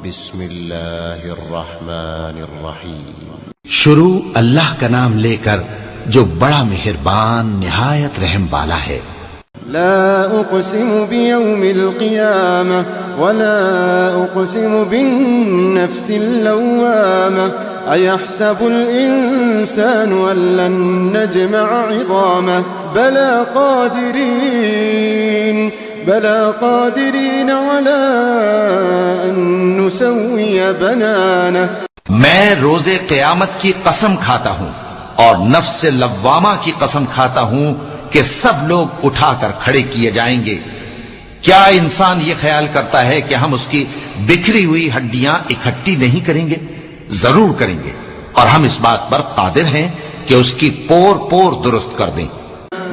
بسم اللہ الرحمن الرحیم. شروع اللہ کا نام لے کر جو بڑا مہربان نہایت رحم والا ہے. لا اقسم بیوم القیامہ ولا اقسم بالنفس اللوامہ ایحسب الانسان ان لن نجمع عظامہ بلا قادرین على ان نسوی بنانہ. میں روز قیامت کی قسم کھاتا ہوں اور نفس لوامہ کی قسم کھاتا ہوں کہ سب لوگ اٹھا کر کھڑے کیے جائیں گے. کیا انسان یہ خیال کرتا ہے کہ ہم اس کی بکھری ہوئی ہڈیاں اکٹھی نہیں کریں گے؟ ضرور کریں گے، اور ہم اس بات پر قادر ہیں کہ اس کی پور پور درست کر دیں.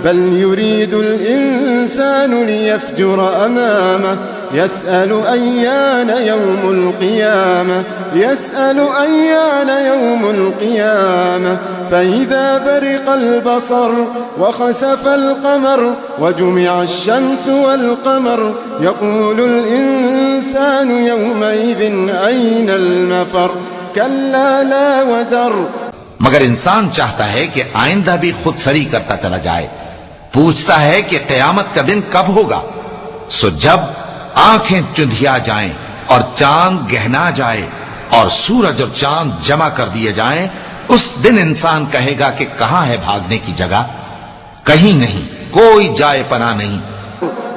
بل يريد الإنسان ليفجر أمامه يسأل أيان يوم القيامة فإذا برق البصر وخسف القمر وجمع الشمس والقمر يقول الإنسان يومئذ أين المفر كلا لا وزر. مگر انسان چاہتا ہے کہ آئندہ بھی خود سری کرتا چلا جائے، پوچھتا ہے کہ قیامت کا دن کب ہوگا. سو جب آنکھیں چندھیا جائیں اور چاند گہنا جائے اور سورج اور چاند جمع کر دیے جائیں، اس دن انسان کہے گا کہ کہاں ہے بھاگنے کی جگہ؟ کہیں نہیں، کوئی جائے پناہ نہیں.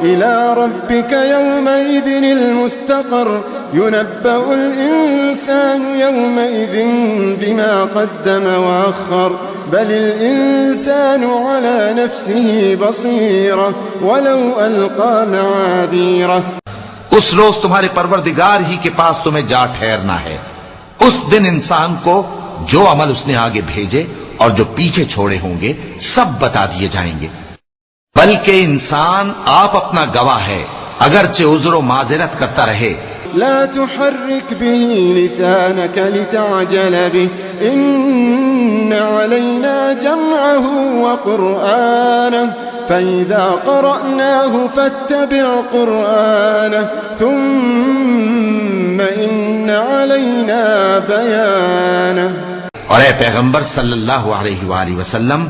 إلى ربك يومئذ المستقر ينبأ الإنسان يومئذ بما قدم وأخر بل الإنسان على نفسه بصيرة ولو ألقى معاذيره. اس روز تمہارے پروردگار ہی کے پاس تمہیں جا ٹھہرنا ہے. اس دن انسان کو جو عمل اس نے آگے بھیجے اور جو پیچھے چھوڑے ہوں گے سب بتا دیے جائیں گے. بلکہ انسان آپ اپنا گواہ ہے، اگرچہ عذر و معذرت کرتا رہے. لا تحرك به لسانك لتعجل به إن علينا جمعه وقرآنه فإذا قرأناه فاتبع قرآنه ثم إن علينا بيانه. اور اے پیغمبر صلی اللہ علیہ وآلہ وسلم،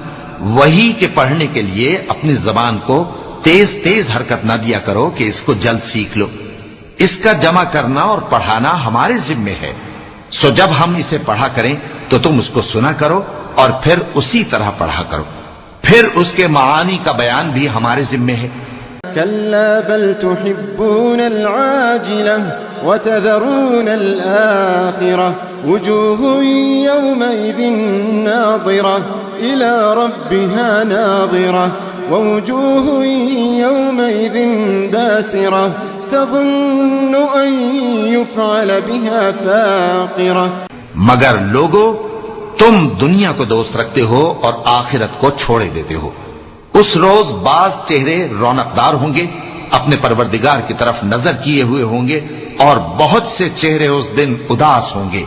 وحی کے پڑھنے کے لیے اپنی زبان کو تیز تیز حرکت نہ دیا کرو کہ اس کو جلد سیکھ لو. اس کا جمع کرنا اور پڑھانا ہمارے ذمے ہے. سو جب ہم اسے پڑھا کریں تو تم اس کو سنا کرو اور پھر اسی طرح پڑھا کرو. پھر اس کے معانی کا بیان بھی ہمارے ذمے ہے. كلا بل تحبون العاجلة وتذرون الآخرة وجوه يومئذ ناظرة إلى ربها ناظرة ووجوه يومئذ باسرة تظن أن يفعل بها فاقرة. مگر لوگو، تم دنیا کو دوست رکھتے ہو اور آخرت کو چھوڑے دیتے ہو. اس روز بعض چہرے رونقدار ہوں گے، اپنے پروردگار کی طرف نظر کیے ہوئے ہوں گے، اور بہت سے چہرے اس دن اداس ہوں گے،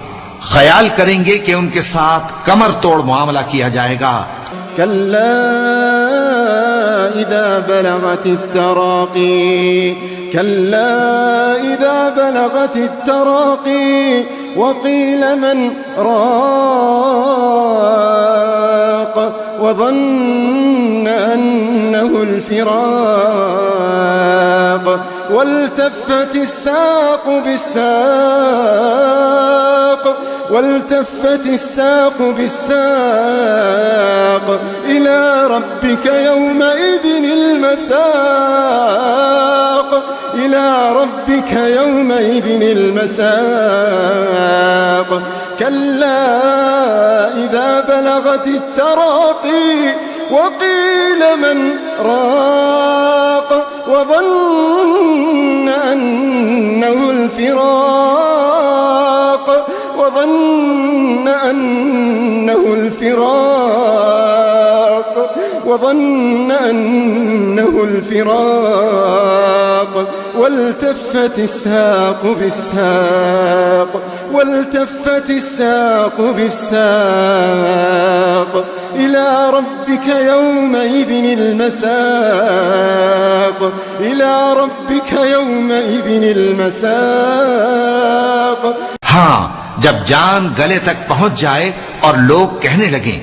خیال کریں گے کہ ان کے ساتھ کمر توڑ معاملہ کیا جائے گا. كلا إذا بلغت التراقي وقيل من راق وظن أنه الفراق والتفت الساق بالساق إلى ربك يومئذ المساق. كلا إذا بلغت التراقي وقيل من راق وظن أنه الفراق والتفت الساق بالساق إلى ربك يومئذ المساق ہاں جب جان گلے تک پہنچ جائے اور لوگ کہنے لگیں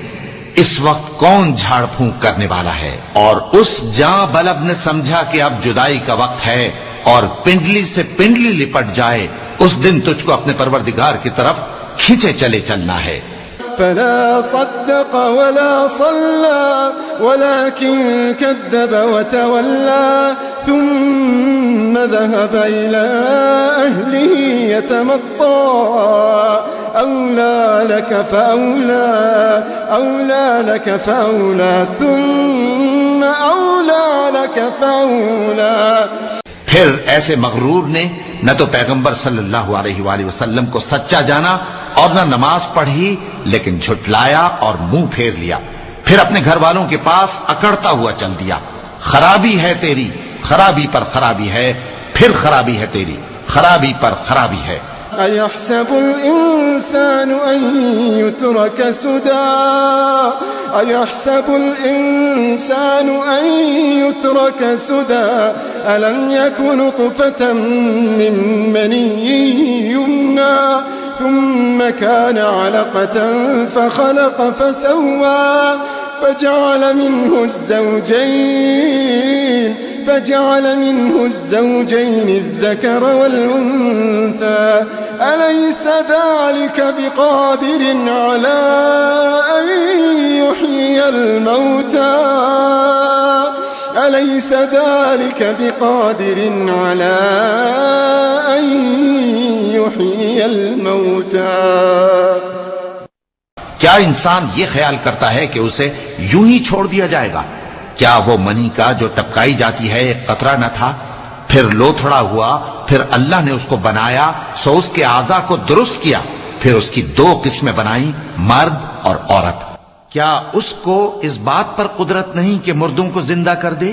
اس وقت کون جھاڑ پھونک کرنے والا ہے، اور اس جاں بلب نے سمجھا کہ اب جدائی کا وقت ہے اور پنڈلی سے پنڈلی لپٹ جائے، اس دن تجھ کو اپنے پروردگار کی طرف کھینچے چلے چلنا ہے۔ فلا صدق ولا صلى ولكن كذب وتولى ثم ذهب إلى أهله يتمطى أولى لك فأولى ثم أولى لك فأولى۔ پھر ایسے مغرور نے نہ تو پیغمبر صلی اللہ علیہ وآلہ وسلم کو سچا جانا اور نہ نماز پڑھی، لیکن جھٹلایا اور منہ پھیر لیا، پھر اپنے گھر والوں کے پاس اکڑتا ہوا چل دیا۔ خرابی ہے تیری، خرابی پر خرابی ہے، پھر خرابی ہے تیری، خرابی پر خرابی ہے۔ أيحسب الإنسان أن يترك سدى أيحسب الإنسان أن يترك سدى ألم يكن نطفة من مني يمنى ثم كان علقة فخلق فسوى فجعل منه الزوجين الذكر والأنثى أليس ذلك بقادر على أن يحيي الموتى أليس ذلك بقادر على أن يحيي الموتى۔ کیا انسان یہ خیال کرتا ہے کہ اسے یوں ہی چھوڑ دیا جائے گا؟ کیا وہ منی کا جو ٹپکائی جاتی ہے ایک قطرہ نہ تھا، پھر لوتھڑا ہوا، پھر اللہ نے اس کو بنایا، سو اس کے اعضاء کو درست کیا، پھر اس کی دو قسمیں بنائیں، مرد اور عورت۔ کیا اس کو اس بات پر قدرت نہیں کہ مردوں کو زندہ کر دے؟